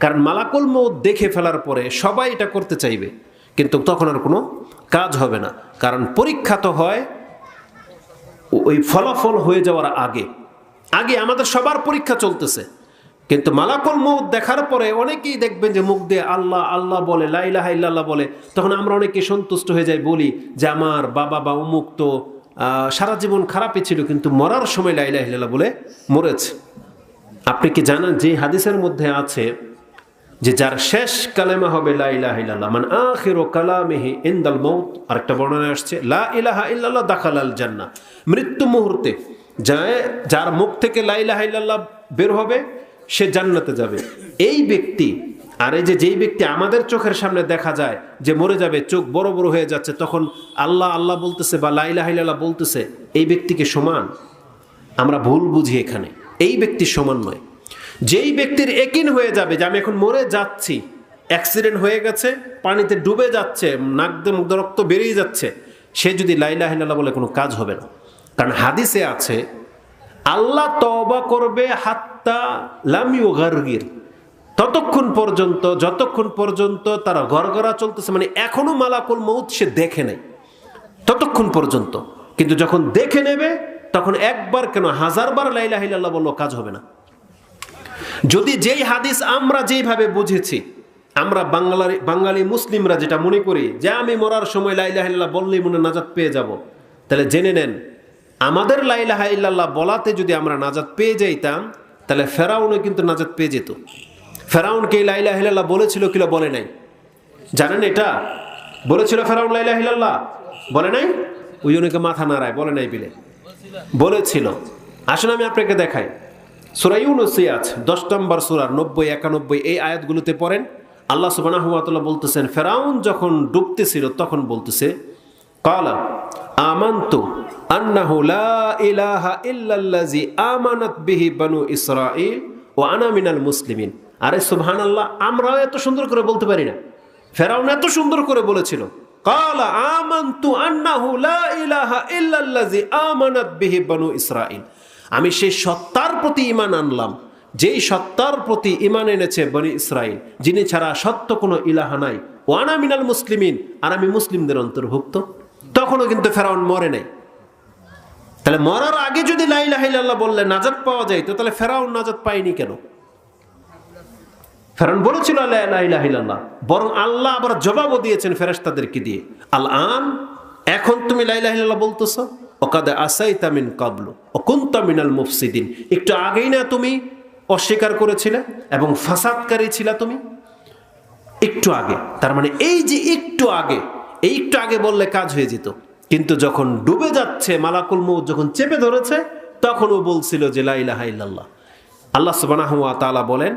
কারণ মালাকুল মউত দেখে ফেলার পরে সবাই এটা করতে চাইবে, কিন্তু তখন আর কোনো কাজ হবে না। কারণ পরীক্ষা তো হয় ওই ফলাফল হয়ে যাওয়ার আগে আগে আমাদের সবার পরীক্ষা চলতেছে, কিন্তু মালাকুল মউত দেখার পরে অনেকেই দেখবেন যে মুখ দিয়ে আল্লাহ আল্লাহ বলে, লা ইলাহা ইল্লাল্লাহ বলে। তখন আমরা অনেকে সন্তুষ্ট হয়ে যাই, বলি যে আমার বাবা বা অমুক তো সারা জীবন খারাপই ছিল, কিন্তু মরার সময় লা ইলাহা ইল্লাল্লাহ বলে মরেছে। আপনি কি জানেন যে হাদিসের মধ্যে আছে যে যার শেষ কালেমা হবে লা ইলাহা ইল্লাল্লাহ, মান আখিরু কালামিহি ইনদাল মাউত, আরেকটা বর্ণনায় আসছে লা ইলাহা ইল্লাল্লাহ দাখালাল জান্নাহ, মৃত্যু মুহূর্তে যার মুখ থেকে লা ইলাহা ইল্লাল্লাহ বের হবে সে জান্নাতে যাবে। এই ব্যক্তি আর এই যেই ব্যক্তি আমাদের চোখের সামনে দেখা যায় যে মরে যাবে, চোখ বড় বড় হয়ে যাচ্ছে, তখন আল্লাহ আল্লাহ বলতেছে বা লা ইলাহা ইল্লাল্লাহ বলতেছে, এই ব্যক্তিকে সমান? আমরা ভুল বুঝি এখানে, এই ব্যক্তি সমান নয়। যেই ব্যক্তির একিন হয়ে যাবে যে আমি এখন মরে যাচ্ছি, অ্যাক্সিডেন্ট হয়ে গেছে, পানিতে ডুবে যাচ্ছে, নাক দিয়ে মুখ দিয়ে রক্ত বেরিয়ে যাচ্ছে, সে যদি লা ইলাহা ইল্লাল্লাহ বলে কোনো কাজ হবে না। কারণ হাদিসে আছে আল্লাহ তওবা করবে হাত্তা লাম ইউগারগির, ততক্ষণ পর্যন্ত যতক্ষণ পর্যন্ত তারা গড়গড়া চলতেছে, মানে এখনো মালাকুল মউত সে দেখে নেই, ততক্ষণ পর্যন্ত। কিন্তু যখন দেখে নেবে তখন একবার কেন হাজারবার লা ইলাহা ইল্লাল্লাহ বললেও কাজ হবে না। যদি যেই হাদিস আমরা যেইভাবে বুঝেছি, আমরা বাঙালি মুসলিমরা যেটা মনে করি যে আমি মরার সময় লা ইলাহা ইল্লাল্লাহ বললেই মনে নাজাত পেয়ে যাব, তাহলে জেনে নেন আমাদের লা ইলাহা ইল্লাল্লাহ বলাতে যদি আমরা নাজাত পেয়ে যাইতাম, তাহলে ফেরাউনও কিন্তু নাজাত পেয়ে যেত। ফেরাউনকে লা ইলাহা ইল্লাল্লাহ বলেছিল কিনা বলে নাই? জানেন এটা? বলেছিল ফেরাউন লা ইলাহা ইল্লাল্লাহ? বলে নাই? ওই অনেকে মাথা নাড়ায়, বলে নাই বিলে বলেছিল। আসলে আমি আপনাকে দেখাই, সূরা ইউনূস 10 নম্বর সূরার 90, 91 এই আয়াতগুলোতে পড়েন। আল্লাহ সুবহানাহু ওয়া তাআলা বলতেছেন, ফেরাউন যখন ডুবতেছিল তখন বলতেছে ক্বালা আমানতু আন্নাহু লা ইলাহা ইল্লাল্লাযী আমানাত বিহি বানু ইসরাঈল ওয়া আনা মিনাল মুসলিমিন। আরে সুবহানাল্লাহ, আমরাও এত সুন্দর করে বলতে পারি না, ফেরাউন এত সুন্দর করে বলেছিল ক্বালা আমানতু আন্নাহু লা ইলাহা ইল্লাল্লাযী আমানাত বিহি বানু ইসরাঈল, আমি সেই সত্তার প্রতি ঈমান আনলাম যেই সত্তার প্রতি ঈমান এনেছে বনি ইসরাইল, যিনি ছাড়া সত্য কোনো ইলাহা নাই, ওয়া আনা মিনাল মুসলিমিন, আর আমি মুসলিমদের অন্তর্ভুক্ত। তখনও কিন্তু ফেরাউন মরে নাই। তাহলে মরার আগে যদি লা ইলাহা ইল্লাল্লাহ বললে নাজাত পাওয়া যায়, তো তাহলে ফেরাউন নাজাত পায়নি কেন? ফেরাউন বলেছিল লা ইলাহা ইল্লাল্লাহ, বরং আল্লাহ আবার জবাবও দিয়েছেন ফেরেশতাদেরকে দিয়ে, আল আন, এখন তুমি লা ইলাহা ইল্লাল্লাহ বলতেছো, ওয়াকাদ আসাইতা মিন ক্বাবলু ওয়া কুনতা মিনাল মুফসিদিন, একটু আগেই না তুমি অস্বীকার করেছিলে এবং ফাসাদকারী ছিলা তুমি, একটু আগে। তার মানে এই যে একটু আগে, এই একটু আগে বললে কাজ হয়ে যেত। কিন্তু যখন ডুবে যাচ্ছে, মালাকুল মউত যখন চেপে ধরেছে, তখনও বলছিল যে লা ইলাহা ইল্লাল্লাহ। আল্লাহ সুবহানাহু ওয়া তাআলা বলেন,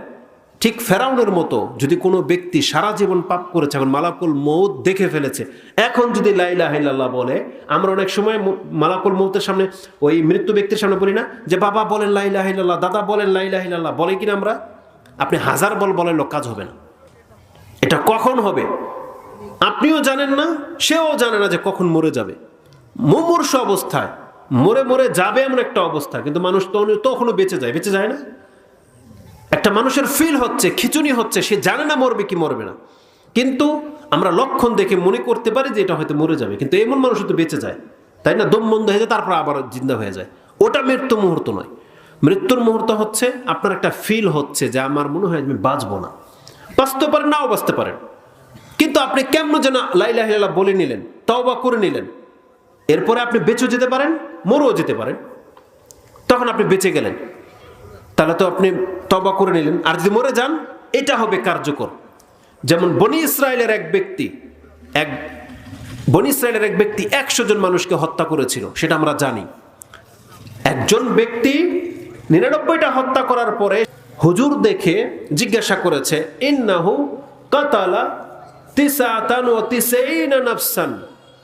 ঠিক ফেরাউনের মতো যদি কোনো ব্যক্তি সারা জীবন পাপ করেছে, এখন মালাকুল মউত দেখে ফেলেছে, এখন যদি লা ইলাহা ইল্লাল্লাহ বলে, আমরা অনেক সময় মালাকুল মউতের সামনে, ওই মৃত্যু ব্যক্তির সামনে বলি না যে বাবা বলেন লা ইলাহা ইল্লাল্লাহ, দাদা বলেন লা ইলাহা ইল্লাল্লাহ, বলে কিনা আমরা? আপনি হাজার বলেন লোক কাজ হবে না। এটা কখন হবে আপনিও জানেন না, সেও জানে না যে কখন মরে যাবে। মুমূর্ষ অবস্থায় মরে যাবে এমন একটা অবস্থা, কিন্তু মানুষ তখনও বেঁচে যায় না। একটা মানুষের ফিল হচ্ছে, খিচুনি হচ্ছে, সে জানে না মরবে কি মরবে না, কিন্তু আমরা লক্ষণ দেখে মনে করতে পারি যে এটা হয়তো মরে যাবে, কিন্তু এমন মানুষ তো বেঁচে যায়, তাই না? দম বন্ধ হয়ে যায়, তারপর আবার জিন্দা হয়ে যায়। ওটা মৃত্যু মুহূর্ত নয়। মৃত্যুর মুহূর্ত হচ্ছে আপনার একটা ফিল হচ্ছে যে আমার মনে হয় আমি বাঁচবো না। বাঁচতে পারেন, নাও বাঁচতে পারেন, কিন্তু আপনি কেমন যেন লা ইলাহা ইল্লাল্লাহ বলে নিলেন, তওবা করে নিলেন, এরপরে আপনি বেঁচে যেতে পারেন, মরেও যেতে পারেন, তখন আপনি বেঁচে গেলেন, তাহলে তো আপনি তওবা করে নিলেন। আর যদি মরে যান, এটা হবে কার্যকর। যেমন বনি ইসরায়েলের এক ব্যক্তি 100 জন মানুষকে হত্যা করেছিল, সেটা আমরা জানি। একজন ব্যক্তি 99টা হত্যা করার পরে হুজুর দেখে জিজ্ঞাসা করেছে, ইন্নাহু কাতালা 99 নাফসান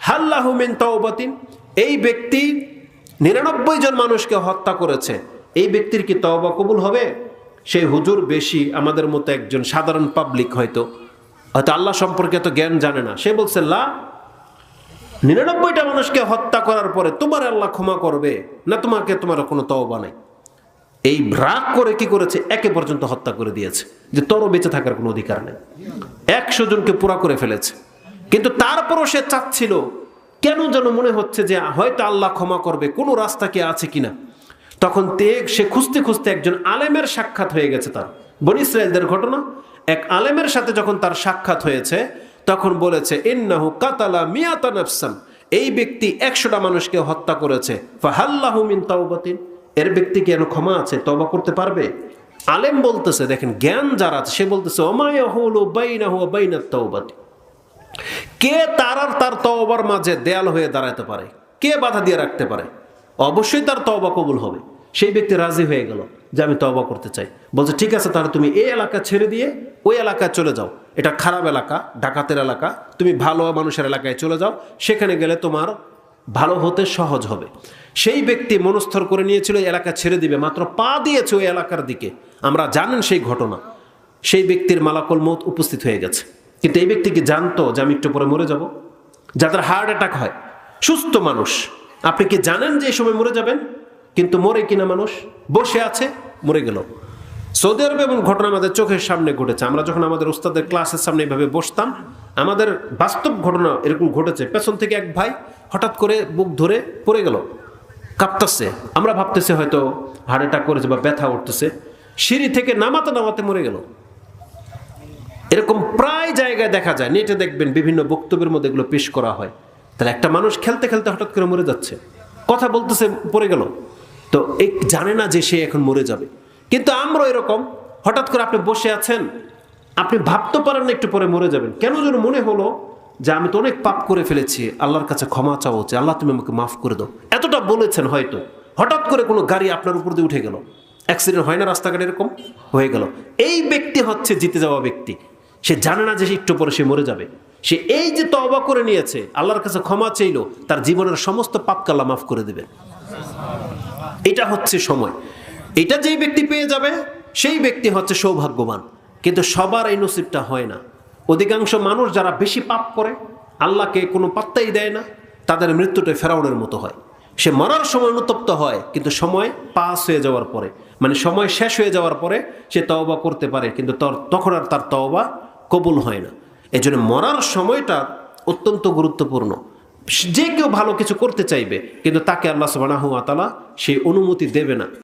হাল লাহু মিন তাওবাতিন, এই ব্যক্তি 99 জন মানুষকে হত্যা করেছে, এই ব্যক্তির কি তওবা কবুল হবে? সেই হুজুর বেশি আমাদের মতো একজন সাধারণ পাবলিক, হয়তো আল্লাহ সম্পর্কে এত জ্ঞান জানে না, সে বলছে লা, 99টা মানুষকে হত্যা করার পরে তোমার আল্লাহ ক্ষমা করবে না, তোমার কোনো তওবা নাই। এই রাগ করে কি করেছে, একে পর্যন্ত হত্যা করে দিয়েছে, যে তোরও বেঁচে থাকার কোনো অধিকার নেই। 100 জনকে পুরা করে ফেলেছে। কিন্তু তারপরও সে চাচ্ছিল, কেন যেন মনে হচ্ছে যে হয়তো আল্লাহ ক্ষমা করবে, কোনো রাস্তা কি আছে কিনা। তখন সে খুঁজতে খুঁজতে একজন আলেমের সাক্ষাৎ হয়ে গেছে তার। বনী ইসরাইলদের ঘটনা, এক আলেমের সাথে যখন তার সাক্ষাৎ হয়েছে তখন বলেছে ইন্নাহু কাতালা মিয়াতা নাফসান, এই ব্যক্তি 100টা মানুষকে হত্যা করেছে, ফাহাল্লাহু মিন তাওবাতিন, এর ব্যক্তি কি এর ক্ষমা আছে, তওবা করতে পারবে? আলেম বলতেছে, দেখেন জ্ঞান যারা আছে, সে বলতেছে ওমা ইয়াহুলু বাইনাহু ওয়া বাইনাত তাওবাতি, কে তার আর তার তওবার মাঝে দেয়াল হয়ে দাঁড়াতে পারে, কে বাধা দিয়ে রাখতে পারে? অবশ্যই তার তওবা কবুল হবে। সেই ব্যক্তি রাজি হয়ে গেল যে আমি তওবা করতে চাই। বলছে ঠিক আছে, তাহলে তুমি এই এলাকা ছেড়ে দিয়ে ওই এলাকায় চলে যাও, এটা খারাপ এলাকা, ডাকাতের এলাকা, তুমি ভালো মানুষের এলাকায় চলে যাও, সেখানে গেলে তোমার ভালো হতে সহজ হবে। সেই ব্যক্তি মনস্থর করে নিয়েছিল এলাকা ছেড়ে দিবে, মাত্র পা দিয়েছে ওই এলাকার দিকে, আমরা জানেন সেই ঘটনা, সেই ব্যক্তির মালাকুল মউত উপস্থিত হয়ে গেছে। কিন্তু এই ব্যক্তি কি জানতো যে আমি একটু পরে মরে যাব? যাদের হার্ট অ্যাটাক হয়, সুস্থ মানুষ, আপনি কি জানেন যে এই সময় মরে যাবেন? কিন্তু মরে কিনা মানুষ, বসে আছে, মরে গেল। সৌদি আরবে এমন ঘটনা আমাদের চোখের সামনে ঘটেছে। আমরা যখন আমাদের উস্তাদের ক্লাসের সামনে এইভাবে বসতাম, আমাদের বাস্তব ঘটনা এরকম ঘটেছে। পেছন থেকে এক ভাই হঠাৎ করে বুক ধরে পড়ে গেল, কাঁপতেছে। আমরা ভাবতেছি হয়তো হার্ট অ্যাটাক করেছে বা ব্যথা উঠতেছে, সিঁড়ি থেকে নামাতে নামাতে মরে গেল। এরকম প্রায় জায়গায় দেখা যায়, নেটে দেখবেন বিভিন্ন বক্তব্যের মধ্যে এগুলো পেশ করা হয়। তাহলে একটা মানুষ খেলতে খেলতে হঠাৎ করে মরে যাচ্ছে, কথা বলতেছে, পড়ে গেল, তো এই জানে না যে সে এখন মরে যাবে। কিন্তু আমরা এরকম, হঠাৎ করে আপনি বসে আছেন, আপনি ভাবতে পারেন না একটু পরে মরে যাবেন, কেন যেন মনে হলো যে আমি তো অনেক পাপ করে ফেলেছি, আল্লাহর কাছে ক্ষমা চাওয়া উচিত, আল্লাহ তুমি আমাকে মাফ করে দাও, এতটা বলেছেন হয়তো। হঠাৎ করে কোনো গাড়ি আপনার উপর দিয়ে উঠে গেল, অ্যাক্সিডেন্ট হয় না রাস্তাঘাটে, এরকম হয়ে গেল। এই ব্যক্তি হচ্ছে জিতে যাওয়া ব্যক্তি। সে জানে না যে একটু পরে সে মরে যাবে। সে এই যে তওবা করে নিয়েছে, আল্লাহর কাছে ক্ষমা চাইলো, তার জীবনের সমস্ত পাপকে আল্লাহ মাফ করে দেবেন। এটা হচ্ছে সময়। এটা যেই ব্যক্তি পেয়ে যাবে সেই ব্যক্তি হচ্ছে সৌভাগ্যবান। কিন্তু সবার এই নসিবটা হয় না। অধিকাংশ মানুষ যারা বেশি পাপ করে, আল্লাহকে কোনো পাত্তাই দেয় না, তাদের মৃত্যুটা ফেরাউনের মতো হয়। সে মরার সময় অনুতপ্ত হয়, কিন্তু সময় পাস হয়ে যাওয়ার পরে, মানে সময় শেষ হয়ে যাওয়ার পরে সে তওবা করতে পারে, কিন্তু তখন আর তার তওবা কবুল হয় না। এই জন্য মরার সময়টা অত্যন্ত গুরুত্বপূর্ণ। যে কেউ ভালো কিছু করতে চাইবে, কিন্তু তাকে আল্লাহ সুবহানাহু ওয়া তাআলা সেই অনুমতি দেবে না।